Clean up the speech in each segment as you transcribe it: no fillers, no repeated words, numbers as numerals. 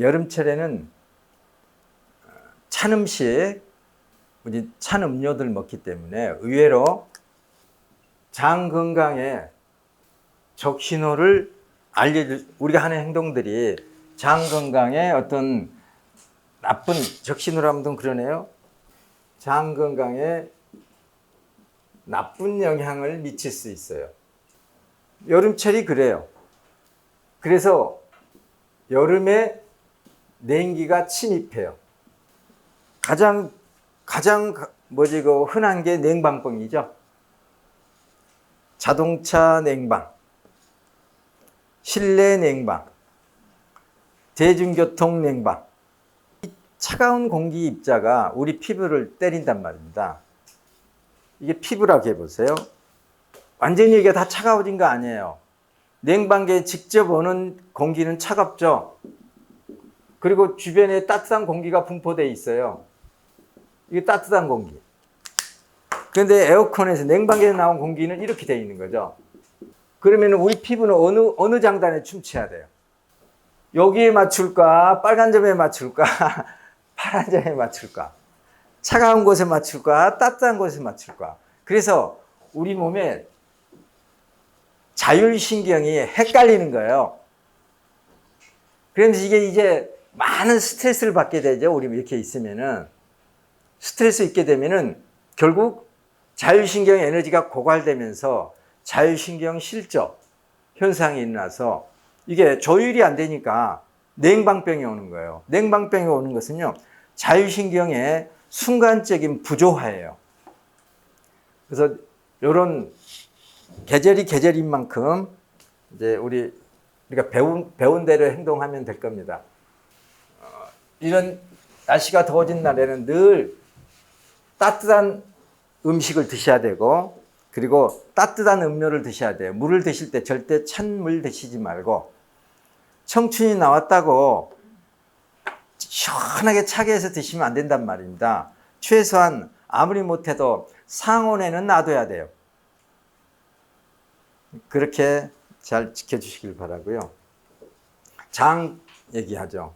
여름철에는 찬 음식, 우리 찬 음료들 먹기 때문에 의외로 장 건강에 적신호를 우리가 하는 행동들이 장 건강에 어떤 나쁜 적신호라면 좀 그러네요. 장 건강에 나쁜 영향을 미칠 수 있어요. 여름철이 그래요. 그래서 여름에 냉기가 침입해요. 가장 흔한 게 냉방병이죠. 자동차 냉방, 실내 냉방, 대중교통 냉방. 이 차가운 공기 입자가 우리 피부를 때린단 말입니다. 이게 피부라고 해보세요. 완전히 이게 다 차가워진 거 아니에요. 냉방기에 직접 오는 공기는 차갑죠. 그리고 주변에 따뜻한 공기가 분포되어 있어요. 이게 따뜻한 공기. 그런데 에어컨에서 냉방기에서 나온 공기는 이렇게 되어 있는 거죠. 그러면 우리 피부는 어느 장단에 춤춰야 돼요? 여기에 맞출까? 빨간 점에 맞출까? 파란 점에 맞출까? 차가운 곳에 맞출까? 따뜻한 곳에 맞출까? 그래서 우리 몸에 자율신경이 헷갈리는 거예요. 그러면서 이게 이제 많은 스트레스를 받게 되죠. 우리 이렇게 있으면은. 스트레스 있게 되면은 결국 자율신경 에너지가 고갈되면서 자율신경 실적 현상이 일어나서 이게 조율이 안 되니까 냉방병이 오는 거예요. 냉방병이 오는 것은요, 자율신경의 순간적인 부조화예요. 그래서 이런 계절이 계절인 만큼 이제 우리가 배운 대로 행동하면 될 겁니다. 이런 날씨가 더워진 날에는 늘 따뜻한 음식을 드셔야 되고, 그리고 따뜻한 음료를 드셔야 돼요. 물을 드실 때 절대 찬물 드시지 말고, 청춘이 나왔다고 시원하게 차게 해서 드시면 안 된단 말입니다. 최소한 아무리 못해도 상온에는 놔둬야 돼요. 그렇게 잘 지켜주시길 바라고요. 장 얘기하죠.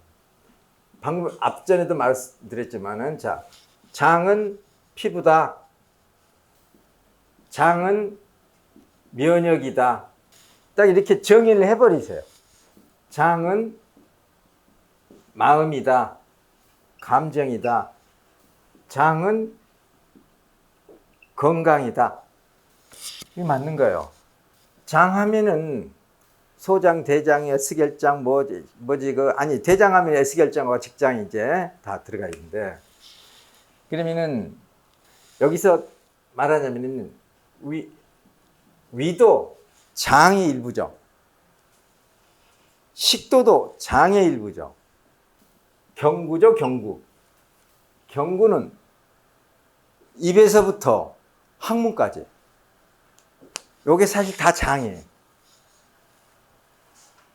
방금 앞전에도 말씀드렸지만은, 자, 장은 피부다. 장은 면역이다. 딱 이렇게 정의를 해버리세요. 장은 마음이다. 감정이다. 장은 건강이다. 이게 맞는 거예요. 장 하면은 소장, 대장, 에스겔장, 대장 하면 에스겔장과 직장이 이제 다 들어가 있는데, 그러면은 여기서 말하자면은 위도 장의 일부죠. 식도도 장의 일부죠. 경구죠, 경구. 경구는 입에서부터 항문까지. 요게 사실 다 장이에요.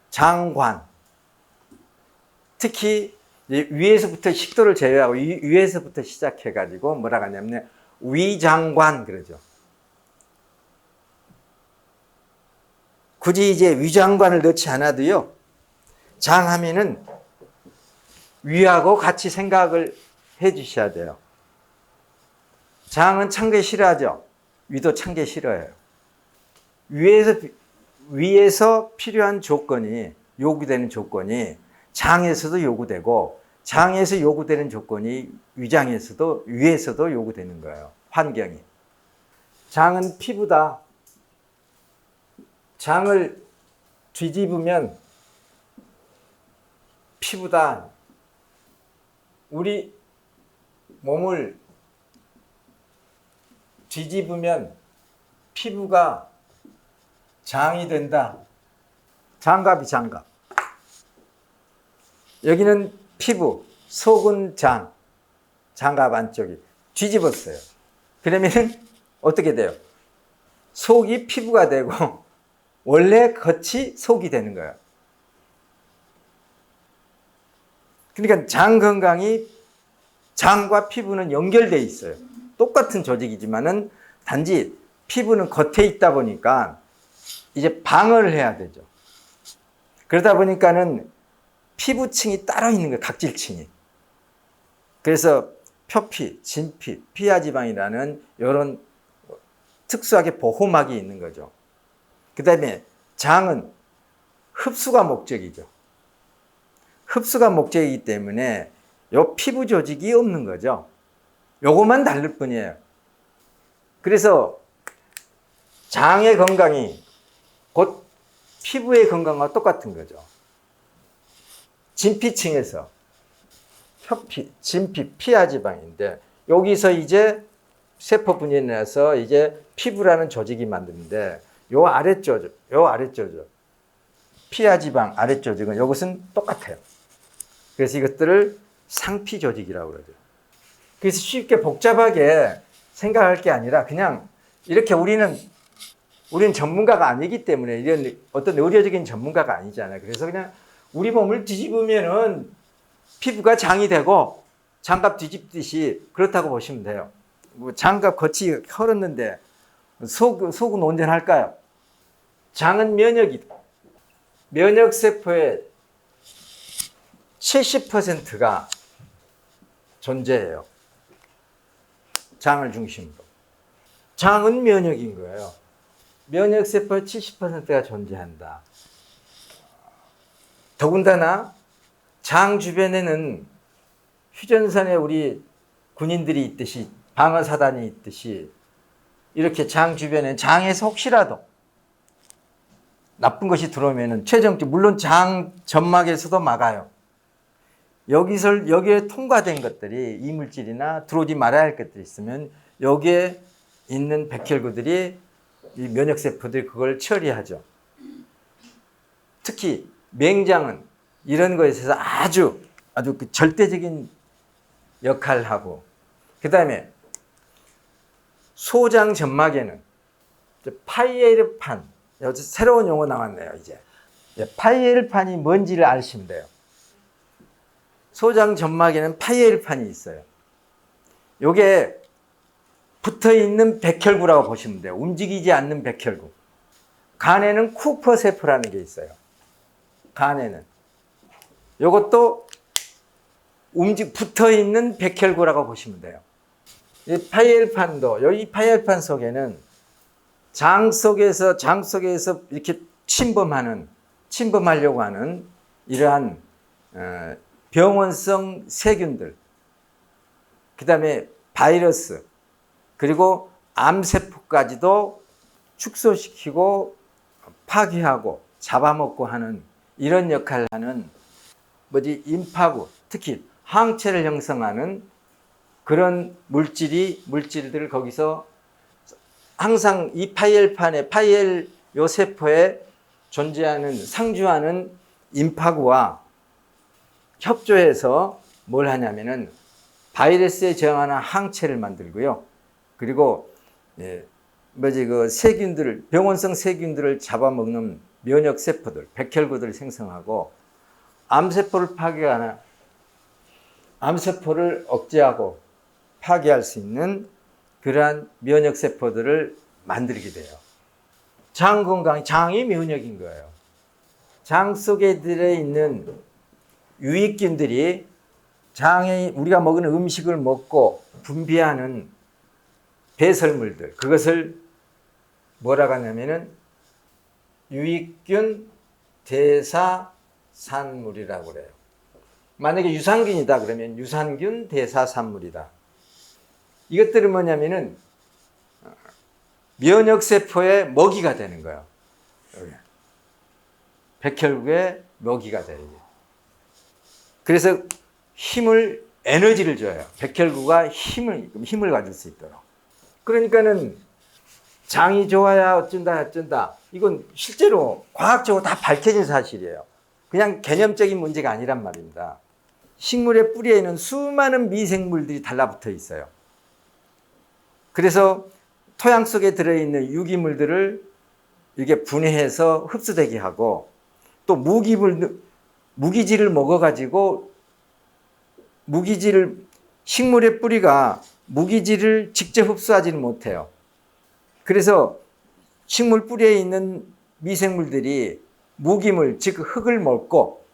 장관. 특히 위에서부터 식도를 제외하고 위에서부터 시작해가지고 뭐라고 하냐면 위장관 그러죠. 굳이 이제 위장관을 넣지 않아도요, 장 하면은 위하고 같이 생각을 해 주셔야 돼요. 장은 찬 게 싫어하죠. 위도 찬 게 싫어해요. 위에서 필요한 조건이, 요구되는 조건이 장에서도 요구되고, 장에서 요구되는 조건이 위에서도 요구되는 거예요. 환경이. 장은 피부다. 장을 뒤집으면 피부다. 우리 몸을 뒤집으면 피부가 장이 된다. 장갑이 장갑. 여기는 피부, 속은 장, 장갑 안쪽이 뒤집었어요. 그러면은 어떻게 돼요? 속이 피부가 되고 원래 겉이 속이 되는 거예요. 그러니까 장 건강이 장과 피부는 연결되어 있어요. 똑같은 조직이지만은 단지 피부는 겉에 있다 보니까 이제 방어를 해야 되죠. 그러다 보니까는 피부층이 따로 있는 거예요. 각질층이. 그래서 표피, 진피, 피하지방이라는 이런 특수하게 보호막이 있는 거죠. 그 다음에 장은 흡수가 목적이죠. 흡수가 목적이기 때문에 요 피부 조직이 없는 거죠. 요것만 다를 뿐이에요. 그래서 장의 건강이 곧 피부의 건강과 똑같은 거죠. 진피층에서 표피, 진피, 피하지방인데 여기서 이제 세포 분열이 나서 이제 피부라는 조직이 만드는데 요 아래쪽죠. 피하지방 아래조직은 이것은 똑같아요. 그래서 이것들을 상피 조직이라고 그러죠. 그래서 쉽게 복잡하게 생각할 게 아니라 그냥 이렇게 우리는 전문가가 아니기 때문에 이런 어떤 의료적인 전문가가 아니잖아요. 그래서 그냥 우리 몸을 뒤집으면은 피부가 장이 되고 장갑 뒤집듯이 그렇다고 보시면 돼요. 뭐 장갑 겉이 헐었는데 속은 온전할까요? 장은 면역이다. 면역세포의 70%가 존재해요. 장을 중심으로. 장은 면역인 거예요. 면역세포의 70%가 존재한다. 더군다나 장 주변에는 휴전선에 우리 군인들이 있듯이 방어사단이 있듯이 이렇게 장 주변에 장에서 혹시라도 나쁜 것이 들어오면은 최종적 물론 장 점막에서도 막아요. 여기에 통과된 것들이 이물질이나 들어오지 말아야 할 것들이 있으면 여기에 있는 백혈구들이 이 면역세포들이 그걸 처리하죠. 특히 맹장은 이런 거에 있어서 아주 그 절대적인 역할을 하고 그 다음에 소장 점막에는 파이에르판 새로운 용어 나왔네요. 이제 파이에르판이 뭔지를 아시면 돼요. 소장 점막에는 파이에르판이 있어요. 요게 붙어있는 백혈구라고 보시면 돼요. 움직이지 않는 백혈구. 간에는 쿠퍼 세포라는 게 있어요. 간에는 요것도 붙어있는 백혈구라고 보시면 돼요. 이 파이에르판도 여기 파이에르판 속에는 장 속에서 이렇게 침범하려고 하는 이러한 병원성 세균들, 그 다음에 바이러스, 그리고 암세포까지도 축소시키고 파괴하고 잡아먹고 하는 이런 역할을 하는 임파구, 특히 항체를 형성하는 그런 물질들을 거기서 항상 이 요 세포에 상주하는 임파구와 협조해서 뭘 하냐면은 바이러스에 저항하는 항체를 만들고요. 그리고 병원성 세균들을 잡아먹는 면역세포들, 백혈구들을 생성하고 암세포를 파괴하는 암세포를 억제하고 파괴할 수 있는 그러한 면역세포들을 만들게 돼요. 장이 면역인 거예요. 장 속에 들어있는 유익균들이 장에 우리가 먹는 음식을 먹고 분비하는 배설물들, 그것을 뭐라고 하냐면은 유익균 대사산물이라고 그래요. 만약에 유산균이다 그러면 유산균 대사산물이다. 이것들은 뭐냐면은 면역세포의 먹이가 되는 거예요. 백혈구의 먹이가 되는 거예요. 그래서 에너지를 줘요. 백혈구가 힘을 가질 수 있도록. 그러니까는 장이 좋아야 어쩐다. 이건 실제로 과학적으로 다 밝혀진 사실이에요. 그냥 개념적인 문제가 아니란 말입니다. 식물의 뿌리에는 수많은 미생물들이 달라붙어 있어요. 그래서 토양 속에 들어있는 유기물들을 이렇게 분해해서 흡수되게 하고 또 무기질을 먹어가지고 식물의 뿌리가 무기질을 직접 흡수하지는 못해요. 그래서 식물 뿌리에 있는 미생물들이 무기물, 즉 흙을 먹고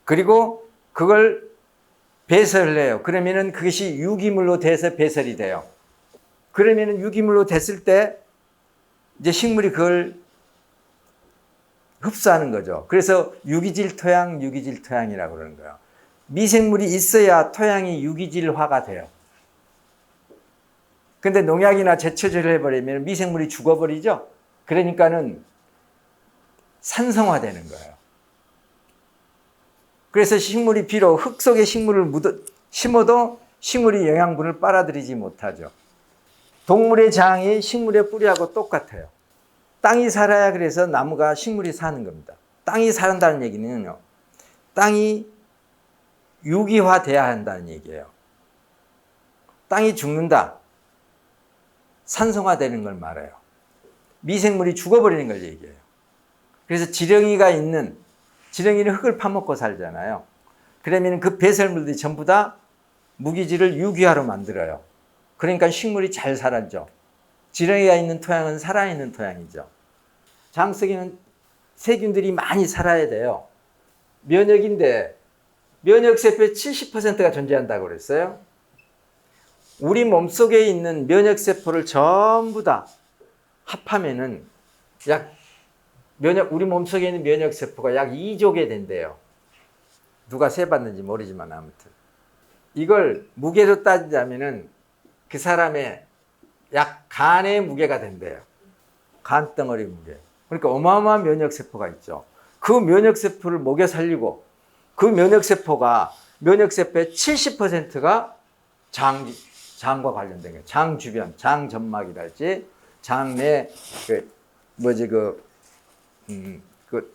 그리고 그걸 배설을 해요. 그러면은 그것이 유기물로 돼서 배설이 돼요. 그러면은 유기물로 됐을 때 이제 식물이 그걸 흡수하는 거죠. 그래서 유기질 토양, 유기질 토양이라고 그러는 거예요. 미생물이 있어야 토양이 유기질화가 돼요. 근데 농약이나 제초제를 해버리면 미생물이 죽어버리죠. 그러니까는 산성화되는 거예요. 그래서 식물이 비록 흙 속에 식물을 심어도 식물이 영양분을 빨아들이지 못하죠. 동물의 장이 식물의 뿌리하고 똑같아요. 땅이 살아야 그래서 나무가 식물이 사는 겁니다. 땅이 산다는 얘기는요. 땅이 유기화돼야 한다는 얘기예요. 땅이 죽는다. 산성화되는 걸 말해요. 미생물이 죽어버리는 걸 얘기해요. 그래서 지렁이는 흙을 파먹고 살잖아요. 그러면 그 배설물들이 전부 다 무기질을 유기화로 만들어요. 그러니까 식물이 잘 살았죠. 지렁이가 있는 토양은 살아있는 토양이죠. 장 속에는 세균들이 많이 살아야 돼요. 면역인데 면역세포의 70%가 존재한다고 그랬어요. 우리 몸속에 있는 면역세포를 전부 다 합하면은 우리 몸속에 있는 면역세포가 약 2조 개 된대요. 누가 세봤는지 모르지만 아무튼. 이걸 무게로 따지자면은 그 사람의 약 간의 무게가 된대요. 간덩어리 무게. 그러니까 어마어마한 면역세포가 있죠. 그 면역세포를 먹여 살리고 그 면역세포의 70%가 장과 관련된 거예요. 장 주변, 장 점막이랄지, 장 내,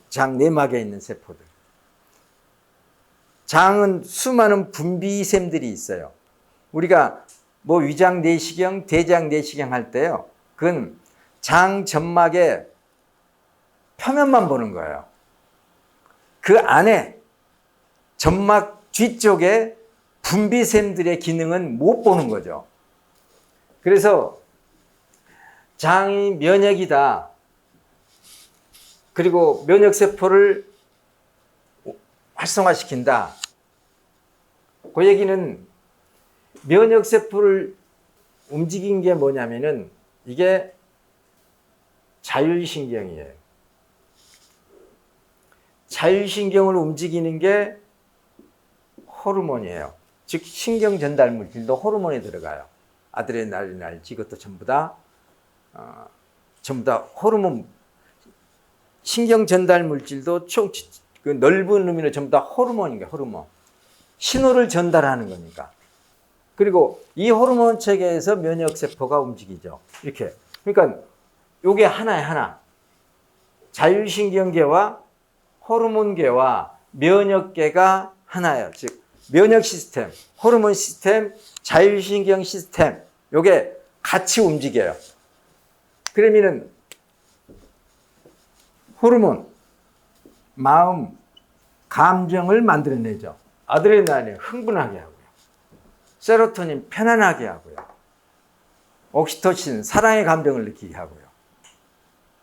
장 내막에 있는 세포들. 장은 수많은 분비샘들이 있어요. 우리가 위장 내시경, 대장 내시경 할 때요. 그건 장 점막의 표면만 보는 거예요. 그 안에 점막 뒤쪽에 분비샘들의 기능은 못 보는 거죠. 그래서 장이 면역이다. 그리고 면역세포를 활성화시킨다. 그 얘기는 면역세포를 움직인 게 뭐냐면은 이게 자율신경이에요. 자율신경을 움직이는 게 호르몬이에요. 즉 신경 전달 물질도 호르몬에 들어가요. 아드레날린알지 이것도 전부 다 호르몬. 신경 전달 물질도 그 넓은 의미로 전부 다 호르몬인 거예요. 호르몬. 신호를 전달하는 거니까. 그리고 이 호르몬 체계에서 면역세포가 움직이죠. 이렇게. 그러니까 요게 하나에 하나. 자율신경계와 호르몬계와 면역계가 하나예요. 즉 면역 시스템, 호르몬 시스템, 자율신경 시스템 요게 같이 움직여요. 그러면은 호르몬, 마음, 감정을 만들어내죠. 아드레날린 흥분하게 하고요. 세로토닌 편안하게 하고요. 옥시토신 사랑의 감정을 느끼게 하고요.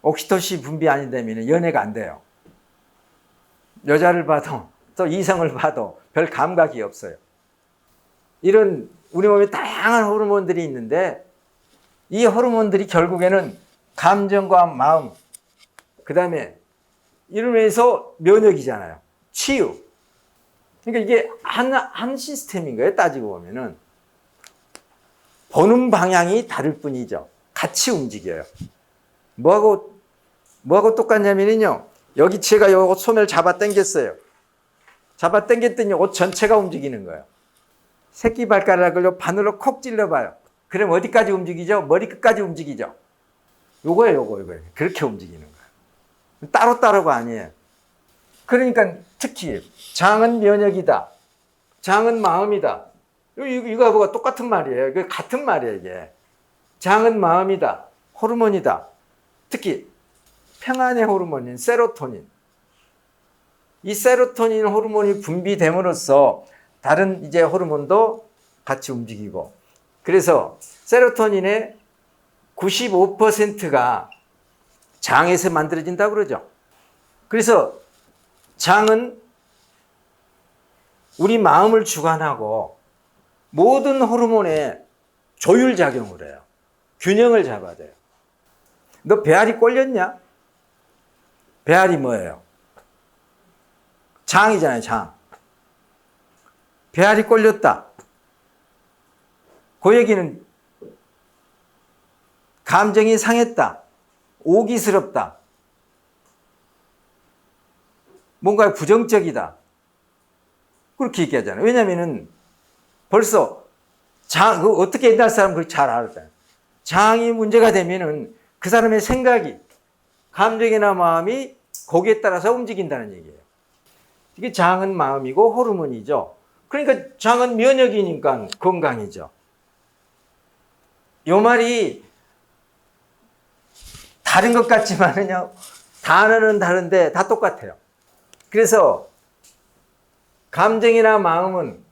옥시토신 분비 안 되면 연애가 안 돼요. 여자를 봐도 또 이성을 봐도 별 감각이 없어요. 이런 우리 몸에 다양한 호르몬들이 있는데 이 호르몬들이 결국에는 감정과 마음, 그 다음에 이러면서 면역이잖아요. 치유. 그러니까 이게 한 시스템인 거예요. 따지고 보면은. 보는 방향이 다를 뿐이죠. 같이 움직여요. 뭐하고 똑같냐면요. 여기 제가 요 옷 소매를 잡아 당겼어요. 잡아 당겼더니 옷 전체가 움직이는 거예요. 새끼 발가락을 요 바늘로 콕 찔러봐요. 그럼 어디까지 움직이죠? 머리 끝까지 움직이죠. 요거예요. 그렇게 움직이는 거예요. 따로따로가 아니에요. 그러니까 특히 장은 면역이다. 장은 마음이다. 이거하고 똑같은 말이에요. 이게 같은 말이에요. 이게. 장은 마음이다. 호르몬이다. 특히 평안의 호르몬인 세로토닌. 이 세로토닌 호르몬이 분비됨으로써 다른 이제 호르몬도 같이 움직이고. 그래서 세로토닌의 95%가 장에서 만들어진다고 그러죠. 그래서 장은 우리 마음을 주관하고 모든 호르몬에 조율작용을 해요. 균형을 잡아야 돼요. 너 배알이 꼴렸냐? 배알이 뭐예요? 장이잖아요, 장. 배알이 꼴렸다. 그 얘기는 감정이 상했다. 오기스럽다. 뭔가 부정적이다. 그렇게 얘기하잖아요. 왜냐면은 벌써 어떻게 옛날 사람은 그걸 잘 알았잖아요. 장이 문제가 되면은 그 사람의 생각이, 감정이나 마음이 거기에 따라서 움직인다는 얘기예요. 이게 장은 마음이고 호르몬이죠. 그러니까 장은 면역이니까 건강이죠. 요 말이 다른 것 같지만은요, 단어는 다른데 다 똑같아요. 그래서 감정이나 마음은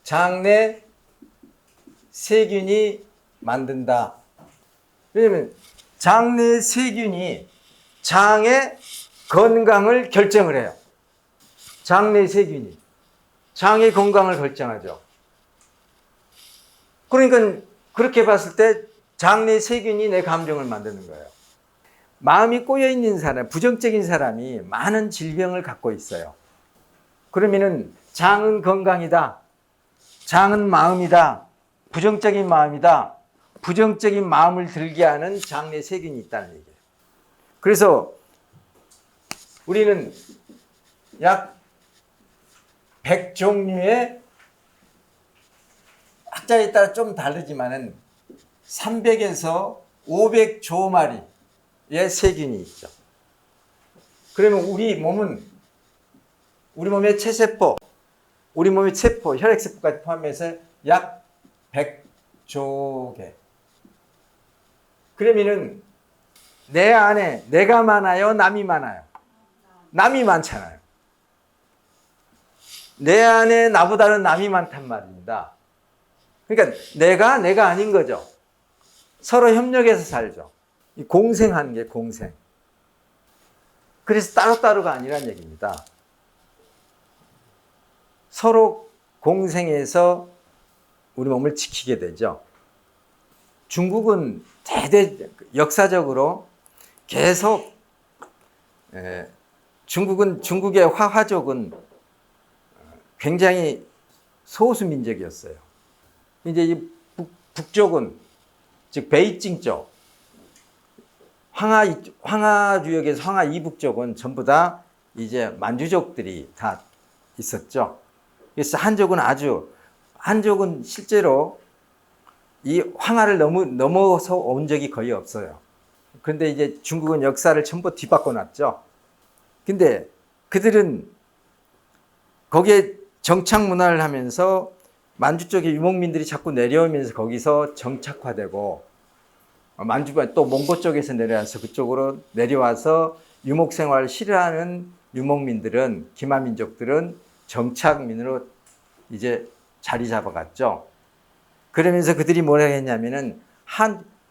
장내 세균이 만든다. 왜냐하면 장내 세균이 장의 건강을 결정을 해요. 장내 세균이 장의 건강을 결정하죠. 그러니까 그렇게 봤을 때 장내 세균이 내 감정을 만드는 거예요. 마음이 꼬여있는 사람, 부정적인 사람이 많은 질병을 갖고 있어요. 그러면은 장은 건강이다. 장은 마음이다. 부정적인 마음이다. 부정적인 마음을 들게 하는 장내 세균이 있다는 얘기예요. 그래서 우리는 약 100종류의, 학자에 따라 좀 다르지만은 300에서 500조 마리의 세균이 있죠. 그러면 우리 몸의 체세포, 우리 몸의 세포, 혈액세포까지 포함해서 약 100조 개. 그러면은 내 안에 내가 많아요, 남이 많아요? 남이 많잖아요. 내 안에 나보다는 남이 많단 말입니다. 그러니까 내가 아닌 거죠. 서로 협력해서 살죠. 공생하는 게 공생. 그래서 따로따로가 아니란 얘기입니다. 서로 공생해서 우리 몸을 지키게 되죠. 중국은 역사적으로 계속 중국의 화족은 굉장히 소수 민족이었어요. 이제 이 북쪽은, 즉 베이징 쪽, 황하 유역에서 황하 이북 쪽은 전부 다 이제 만주족들이 다 있었죠. 그래서 한족은 실제로 이 황하를 넘어서 온 적이 거의 없어요. 그런데 이제 중국은 역사를 전부 뒤바꿔 놨죠. 근데 그들은 거기에 정착 문화를 하면서 만주 쪽의 유목민들이 자꾸 내려오면서 거기서 정착화되고, 만주가 또 몽고 쪽에서 내려와서 그쪽으로 내려와서 유목 생활을 싫어하는 유목민들은, 기마민족들은 정착민으로 이제 자리 잡아갔죠. 그러면서 그들이 뭐라 했냐면은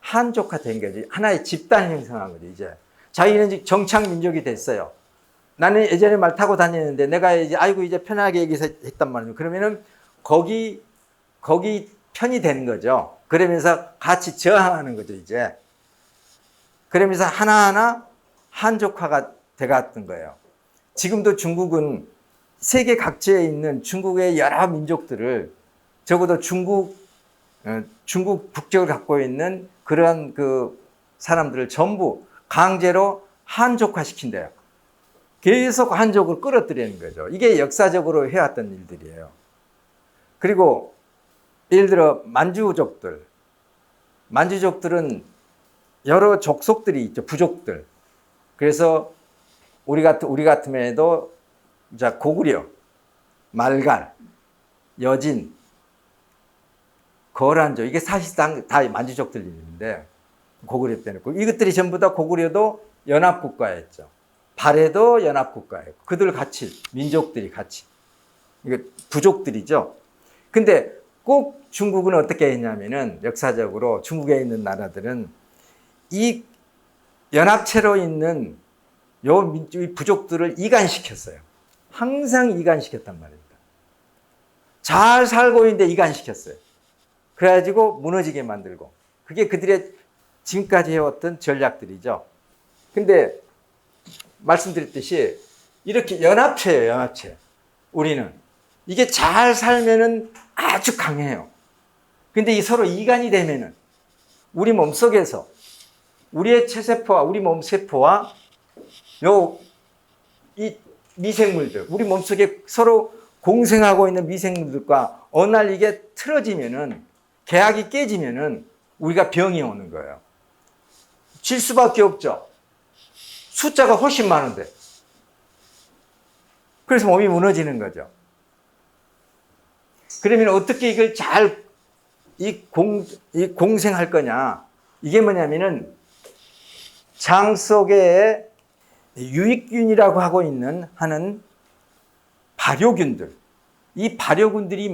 한족화된 거지. 하나의 집단 형성한 거지, 이제. 자기는 정착 민족이 됐어요. 나는 예전에 말 타고 다녔는데 내가 이제 이제 편하게 얘기해서 했단 말이에요. 그러면은 거기 편이 되는 거죠. 그러면서 같이 저항하는 거죠, 이제. 그러면서 하나하나 한족화가 돼갔던 거예요. 지금도 중국은 세계 각지에 있는 중국의 여러 민족들을, 적어도 중국 국적을 갖고 있는 그런 그 사람들을 전부 강제로 한족화 시킨대요. 계속 한족을 끌어들이는 거죠. 이게 역사적으로 해왔던 일들이에요. 그리고 예를 들어 만주족들은 여러 족속들이 있죠. 부족들. 그래서 우리 같으면 해도 고구려, 말갈, 여진, 거란족, 이게 사실상 다 만주족들 있는데, 고구려 빼놓고 이것들이 전부 다, 고구려도 연합국가였죠. 발해도 연합국가예요. 그들 같이, 민족들이 같이. 이거 부족들이죠. 근데 꼭 중국은 어떻게 했냐면은, 역사적으로 중국에 있는 나라들은 이 연합체로 있는 이 부족들을 이간시켰어요. 항상 이간시켰단 말입니다. 잘 살고 있는데 이간시켰어요. 그래가지고 무너지게 만들고. 그게 그들의 지금까지 해왔던 전략들이죠. 근데 말씀드렸듯이 이렇게 연합체예요, 연합체. 우리는. 이게 잘 살면은 아주 강해요. 근데 이 서로 이간이 되면은 우리 몸속에서 우리의 체세포와 우리 몸세포와 이 미생물들, 우리 몸속에 서로 공생하고 있는 미생물들과 어느 날 이게 틀어지면은, 계약이 깨지면은 우리가 병이 오는 거예요. 질 수밖에 없죠. 숫자가 훨씬 많은데. 그래서 몸이 무너지는 거죠. 그러면 어떻게 이걸 잘 공생할 거냐. 이게 뭐냐면은 장 속에 유익균이라고 하고 있는 하는 발효균들. 이 발효균들이